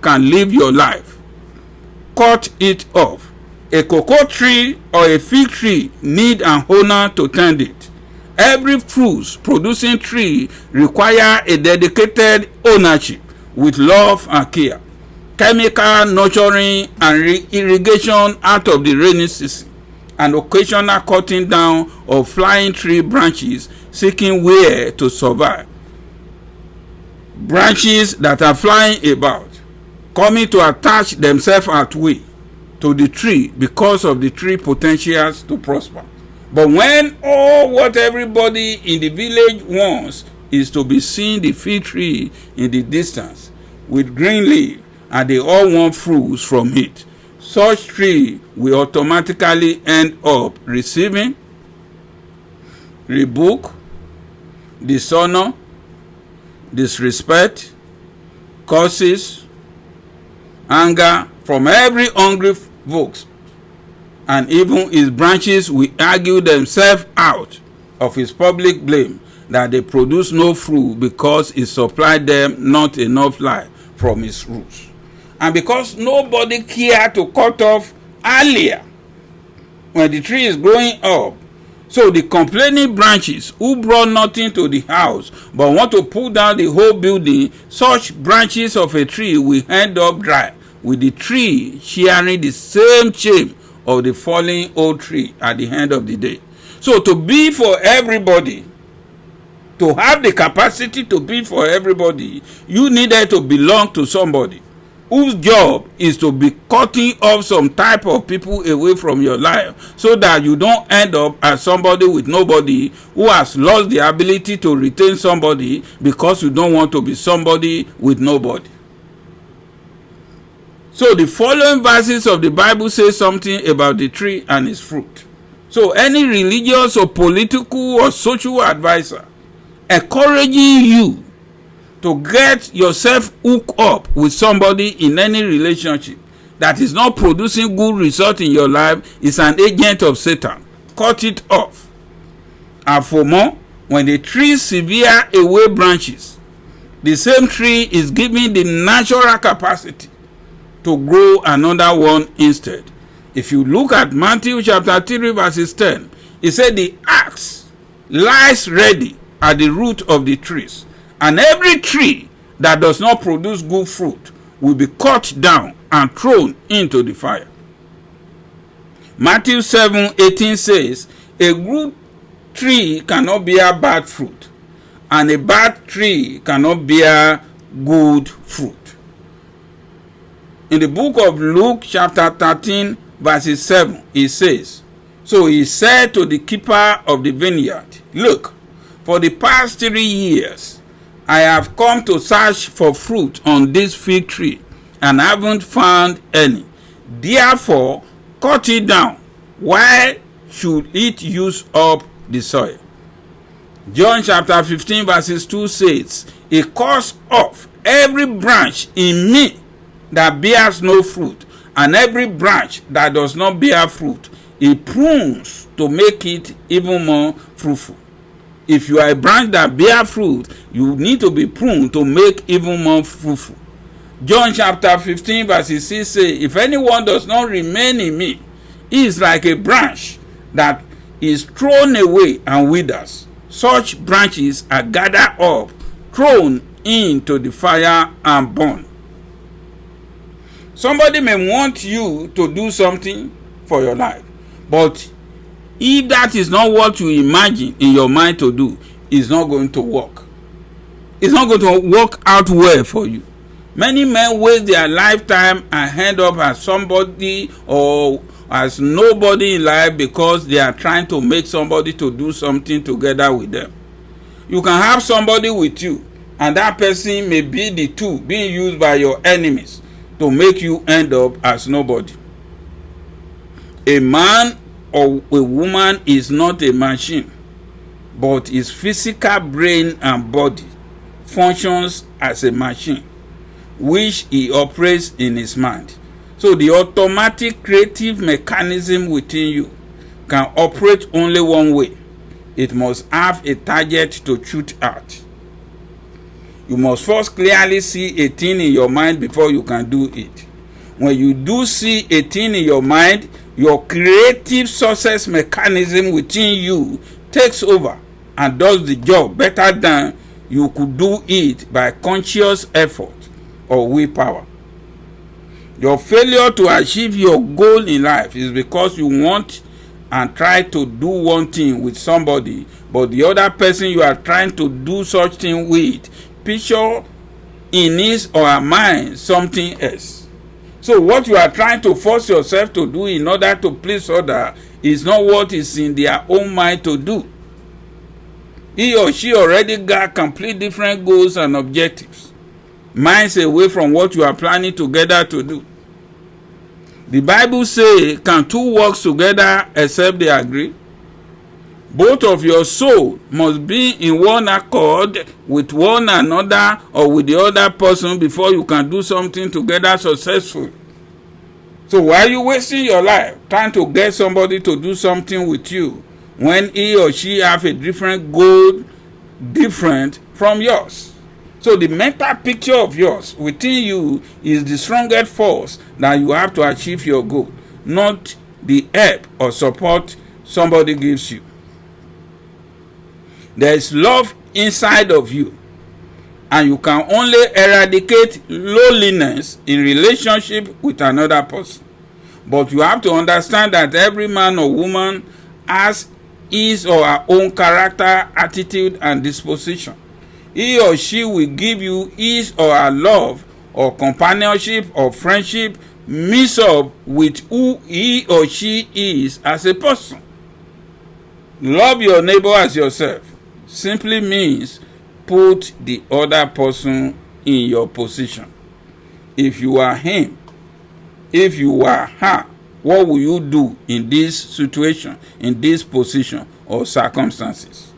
can live your life. Cut it off. A cocoa tree or a fig tree need an owner to tend it. Every fruit producing tree require a dedicated ownership with love and care, chemical nurturing and irrigation out of the rainy season, and occasional cutting down of flying tree branches seeking where to survive. Branches that are flying about, coming to attach themselves at will to the tree because of the tree potentials to prosper. But when all what everybody in the village wants is to be seeing the fig tree in the distance with green leaf, and they all want fruits from it, such tree will automatically end up receiving rebuke, dishonor, disrespect, curses, anger from every hungry folks, and even his branches will argue themselves out of his public blame that they produce no fruit because he supplied them not enough life from his roots. And because nobody cared to cut off earlier when the tree is growing up, so the complaining branches who brought nothing to the house but want to pull down the whole building, such branches of a tree will end up dry, with the tree sharing the same shame of the falling old tree at the end of the day. So to be for everybody, to have the capacity to be for everybody, you needed to belong to somebody whose job is to be cutting off some type of people away from your life, so that you don't end up as somebody with nobody who has lost the ability to retain somebody because you don't want to be somebody with nobody. So the following verses of the Bible say something about the tree and its fruit. So any religious or political or social advisor encouraging you to get yourself hooked up with somebody in any relationship that is not producing good result in your life is an agent of Satan. Cut it off. And for more, when the tree severe away branches, the same tree is given the natural capacity to grow another one instead. If you look at Matthew chapter 3 verses 10, it said the axe lies ready at the root of the trees, and every tree that does not produce good fruit will be cut down and thrown into the fire. Matthew 7:18 says, a good tree cannot bear bad fruit, and a bad tree cannot bear good fruit. In the book of Luke chapter 13 verses 7, it says, so he said to the keeper of the vineyard, look, for the past 3 years I have come to search for fruit on this fig tree and haven't found any. Therefore, cut it down. Why should it use up the soil? John chapter 15 verses 2 says, he cuts off every branch in me that bears no fruit, and every branch that does not bear fruit, he prunes to make it even more fruitful. If you are a branch that bear fruit, you need to be pruned to make even more fruitful. John chapter 15 verses 6 say, if anyone does not remain in me, he is like a branch that is thrown away and withers. Such branches are gathered up, thrown into the fire and burned. Somebody may want you to do something for your life, but if that is not what you imagine in your mind to do, it's not going to work. It's not going to work out well for you. Many men waste their lifetime and end up as somebody or as nobody in life because they are trying to make somebody to do something together with them. You can have somebody with you, and that person may be the tool being used by your enemies to make you end up as nobody. A man or a woman is not a machine, but his physical brain and body functions as a machine, which he operates in his mind. So the automatic creative mechanism within you can operate only one way. It must have a target to shoot at. You must first clearly see a thing in your mind before you can do it. When you do see a thing in your mind, your creative success mechanism within you takes over and does the job better than you could do it by conscious effort or willpower. Your failure to achieve your goal in life is because you want and try to do one thing with somebody, but the other person you are trying to do such thing with picture in his or her mind something else. So what you are trying to force yourself to do in order to please others is not what is in their own mind to do. He or she already got complete different goals and objectives, miles away from what you are planning together to do. The Bible says, can two work together except they agree? Both of your soul must be in one accord with one another or with the other person before you can do something together successfully. So why are you wasting your life trying to get somebody to do something with you when he or she have a different goal, different from yours? So the mental picture of yours within you is the strongest force that you have to achieve your goal, not the help or support somebody gives you. There is love inside of you, and you can only eradicate loneliness in relationship with another person. But you have to understand that every man or woman has his or her own character, attitude, and disposition. He or she will give you his or her love or companionship or friendship mix up with who he or she is as a person. Love your neighbor as yourself simply means put the other person in your position. If you are him, if you are her, what will you do in this situation, in this position or circumstances?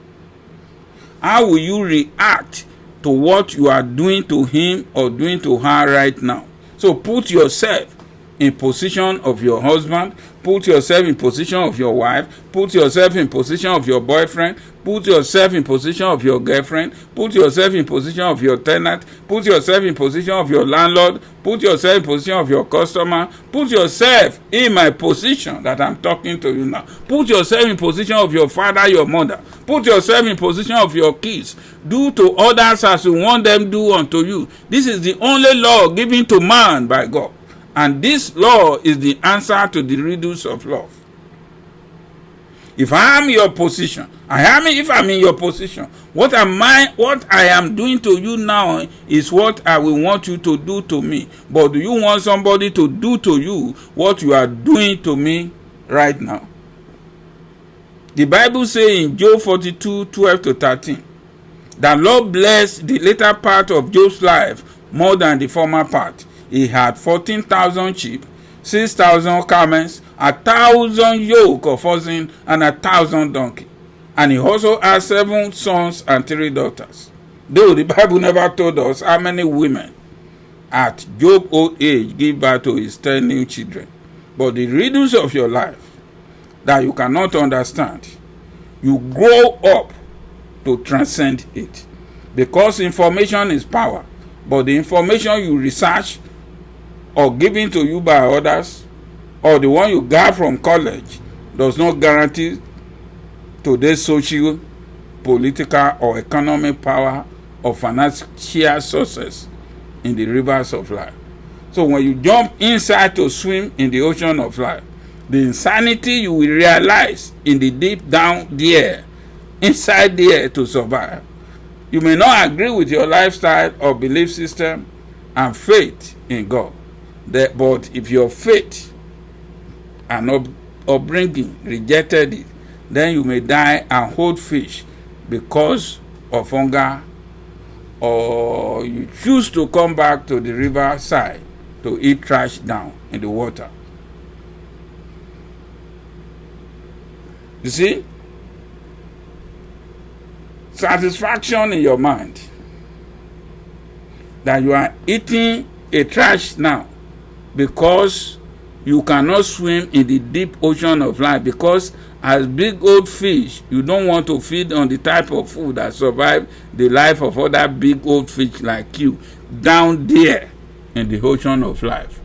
How will you react to what you are doing to him or doing to her right now? So put yourself in position of your husband, put yourself in position of your wife, put yourself in position of your boyfriend, put yourself in position of your girlfriend, put yourself in position of your tenant, put yourself in position of your landlord, put yourself in position of your customer, put yourself in my position that I'm talking to you now. Put yourself in position of your father, your mother. Put yourself in position of your kids. Do to others as you want them do unto you. This is the only law given to man by God. And this law is the answer to the riddles of love. If I am your position, if I'm in your position, what I am doing to you now is what I will want you to do to me. But do you want somebody to do to you what you are doing to me right now? The Bible says in Job 42:12-13, that Lord blessed the later part of Job's life more than the former part. He had 14,000 sheep, 6,000 camels, 1,000 yoke of oxen, and 1,000 donkeys. And he also had 7 sons and 3 daughters. Though the Bible never told us how many women at Job's old age gave birth to his 10 new children. But the riddles of your life that you cannot understand, you grow up to transcend it. Because information is power. But the information you research or given to you by others, or the one you got from college, does not guarantee today's social, political, or economic power or financial success in the rivers of life. So when you jump inside to swim in the ocean of life, the insanity you will realize in the deep down there, inside there to survive. You may not agree with your lifestyle or belief system and faith in God. But if your faith and upbringing rejected it, then you may die and hold fish because of hunger, or you choose to come back to the river side to eat trash down in the water. You see? Satisfaction in your mind that you are eating a trash now because You cannot swim in the deep ocean of life, because as big old fish, you don't want to feed on the type of food that survive the life of other big old fish like you down there in the ocean of life.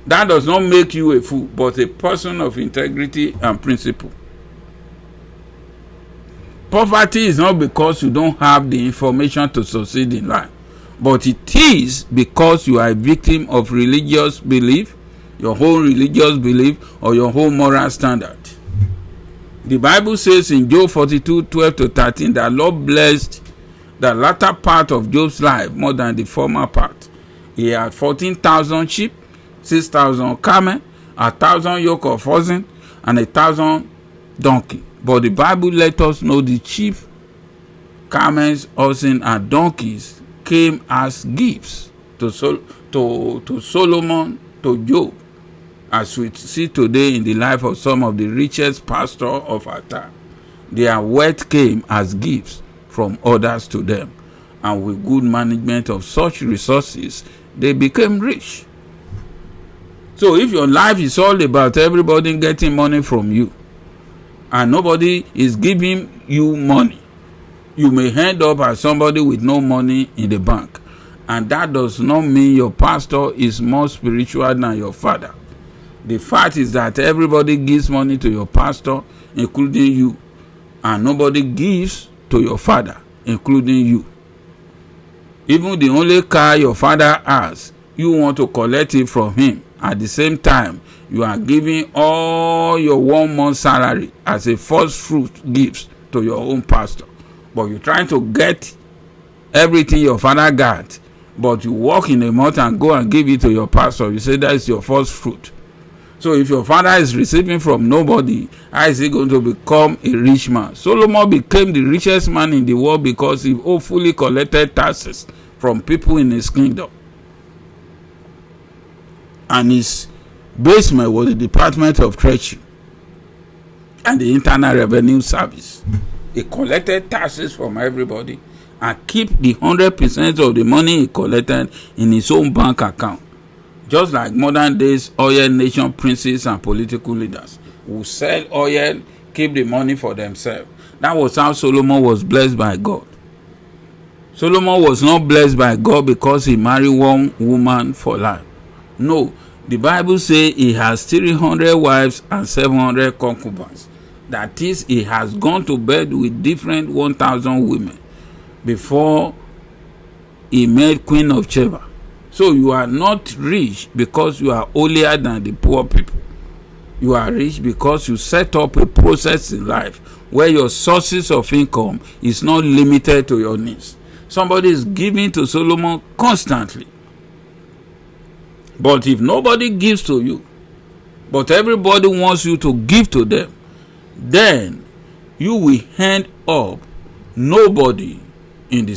That does not make you a fool, but a person of integrity and principle. Poverty is not because you don't have the information to succeed in life, but it is because you are a victim of religious belief, your whole religious belief, or your whole moral standard. The Bible says in Job 42:12-13 that Lord blessed the latter part of Job's life more than the former part. He had 14,000 sheep, 6,000 camel, 1,000 yoke of oxen, and 1,000 donkey. But the Bible let us know the chief camels, oxen, and donkeys came as gifts to Solomon, to Job, as we see today in the life of some of the richest pastors of our time. Their wealth came as gifts from others to them, and with good management of such resources, they became rich. So if your life is all about everybody getting money from you, and nobody is giving you money, you may end up as somebody with no money in the bank. And that does not mean your pastor is more spiritual than your father. The fact is that everybody gives money to your pastor, including you, and nobody gives to your father, including you. Even the only car your father has, you want to collect it from him. At the same time, you are giving all your 1 month salary as a first fruit gift to your own pastor. But you're trying to get everything your father got, but you walk in a month and go and give it to your pastor. You say that is your first fruit. So if your father is receiving from nobody, how is he going to become a rich man? Solomon became the richest man in the world because he hopefully collected taxes from people in his kingdom. And his basement was the Department of Treasury and the Internal Revenue Service. He collected taxes from everybody and keep the 100% of the money he collected in his own bank account. Just like modern days oil nation princes and political leaders who sell oil, keep the money for themselves. That was how Solomon was blessed by God. Solomon was not blessed by God because he married one woman for life. No, the Bible says he has 300 wives and 700 concubines. That is, he has gone to bed with different 1,000 women before he met Queen of Sheba. So you are not rich because you are holier than the poor people. You are rich because you set up a process in life where your sources of income is not limited to your needs. Somebody is giving to Solomon constantly. But if nobody gives to you, but everybody wants you to give to them, then you will end up nobody in the